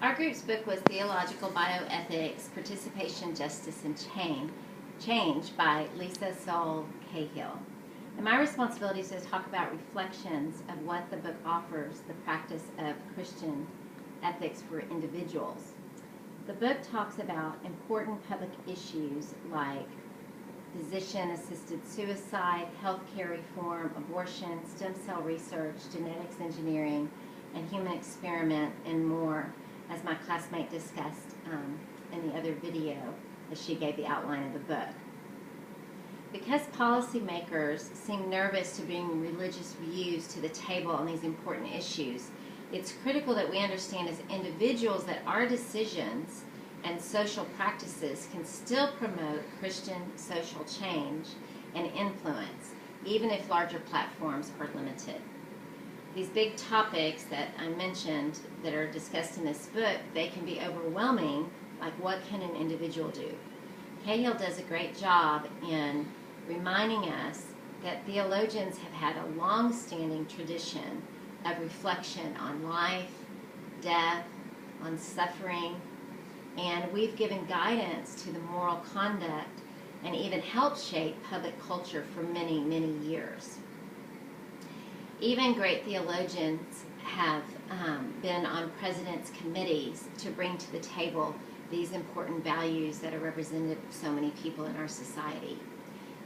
Our group's book was Theological Bioethics, Participation, Justice, and Change by Lisa Soul Cahill. And my responsibility is to talk about reflections of what the book offers, the practice of Christian ethics for individuals. The book talks about important public issues like physician-assisted suicide, healthcare reform, abortion, stem cell research, genetics engineering, and human experiment, and more, as my classmate discussed in the other video as she gave the outline of the book. Because policymakers seem nervous to bring religious views to the table on these important issues, it's critical that we understand as individuals that our decisions and social practices can still promote Christian social change and influence, even if larger platforms are limited. These big topics that I mentioned that are discussed in this book, they can be overwhelming, like what can an individual do? Cahill does a great job in reminding us that theologians have had a long-standing tradition of reflection on life, death, on suffering, and we've given guidance to the moral conduct and even helped shape public culture for many, many years. Even great theologians have been on presidents' committees to bring to the table these important values that are representative of so many people in our society.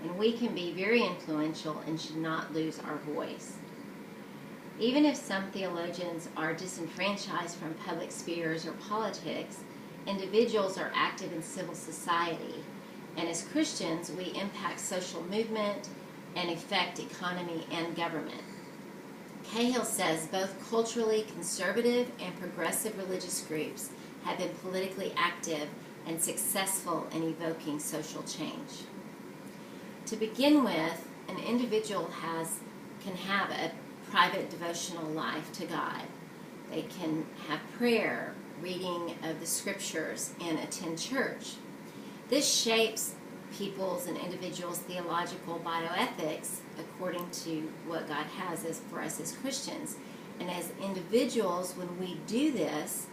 And we can be very influential and should not lose our voice. Even if some theologians are disenfranchised from public spheres or politics, individuals are active in civil society. And as Christians, we impact social movement and affect economy and government. Cahill says both culturally conservative and progressive religious groups have been politically active and successful in evoking social change. To begin with, an individual can have a private devotional life to God. They can have prayer, reading of the scriptures, and attend church. This shapes people's and individuals' theological bioethics according to what God has for us as Christians. And as individuals, when we do this,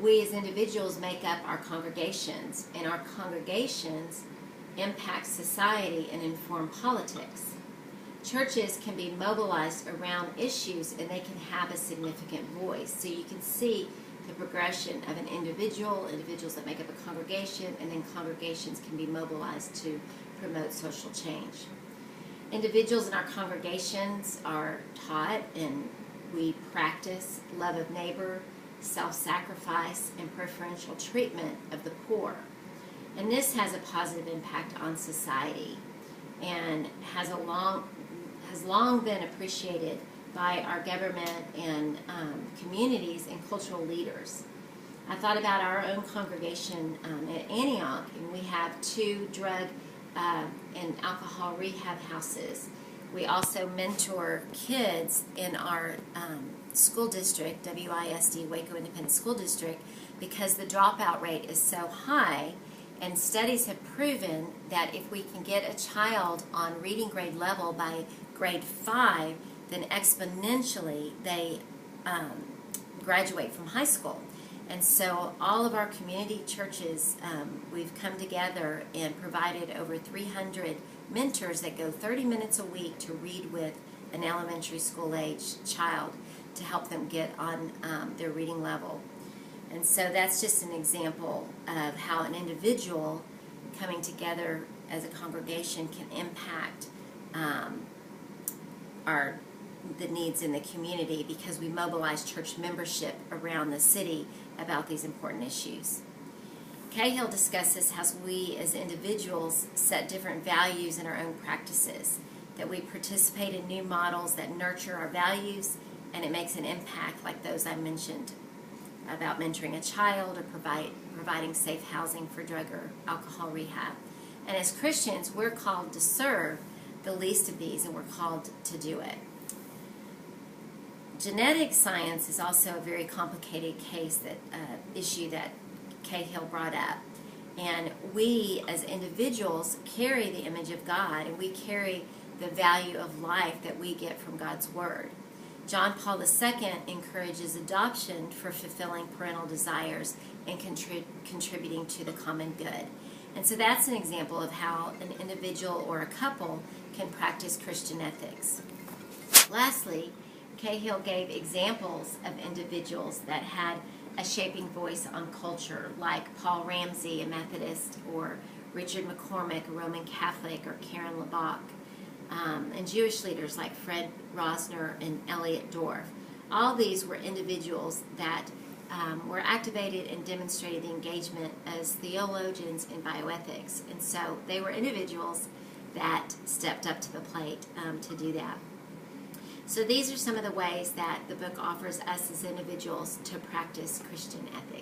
we as individuals make up our congregations, and our congregations impact society and inform politics. Churches can be mobilized around issues and they can have a significant voice. So you can see the progression of an individuals that make up a congregation, and then congregations can be mobilized to promote social change. Individuals in our congregations are taught and we practice love of neighbor, self-sacrifice, and preferential treatment of the poor. And this has a positive impact on society and has long been appreciated by our government and communities and cultural leaders. I thought about our own congregation at Antioch, and we have 2 drug and alcohol rehab houses. We also mentor kids in our school district, WISD, Waco Independent School District, because the dropout rate is so high, and studies have proven that if we can get a child on reading grade level by grade 5, then exponentially they graduate from high school. And so all of our community churches, we've come together and provided over 300 mentors that go 30 minutes a week to read with an elementary school age child to help them get on their reading level. And so that's just an example of how an individual coming together as a congregation can impact the needs in the community, because we mobilize church membership around the city about these important issues. Cahill discusses how we as individuals set different values in our own practices, that we participate in new models that nurture our values, and it makes an impact like those I mentioned about mentoring a child or providing safe housing for drug or alcohol rehab. And as Christians, we're called to serve the least of these, and we're called to do it. Genetic science is also a very complicated issue that Cahill brought up. And we as individuals carry the image of God, and we carry the value of life that we get from God's Word. John Paul II encourages adoption for fulfilling parental desires and contributing to the common good. And so that's an example of how an individual or a couple can practice Christian ethics. Lastly, Cahill gave examples of individuals that had a shaping voice on culture, like Paul Ramsey, a Methodist, or Richard McCormick, a Roman Catholic, or Karen Labach, and Jewish leaders like Fred Rosner and Elliot Dorff. All these were individuals that were activated and demonstrated the engagement as theologians in bioethics. And so they were individuals that stepped up to the plate to do that. So these are some of the ways that the book offers us as individuals to practice Christian ethics.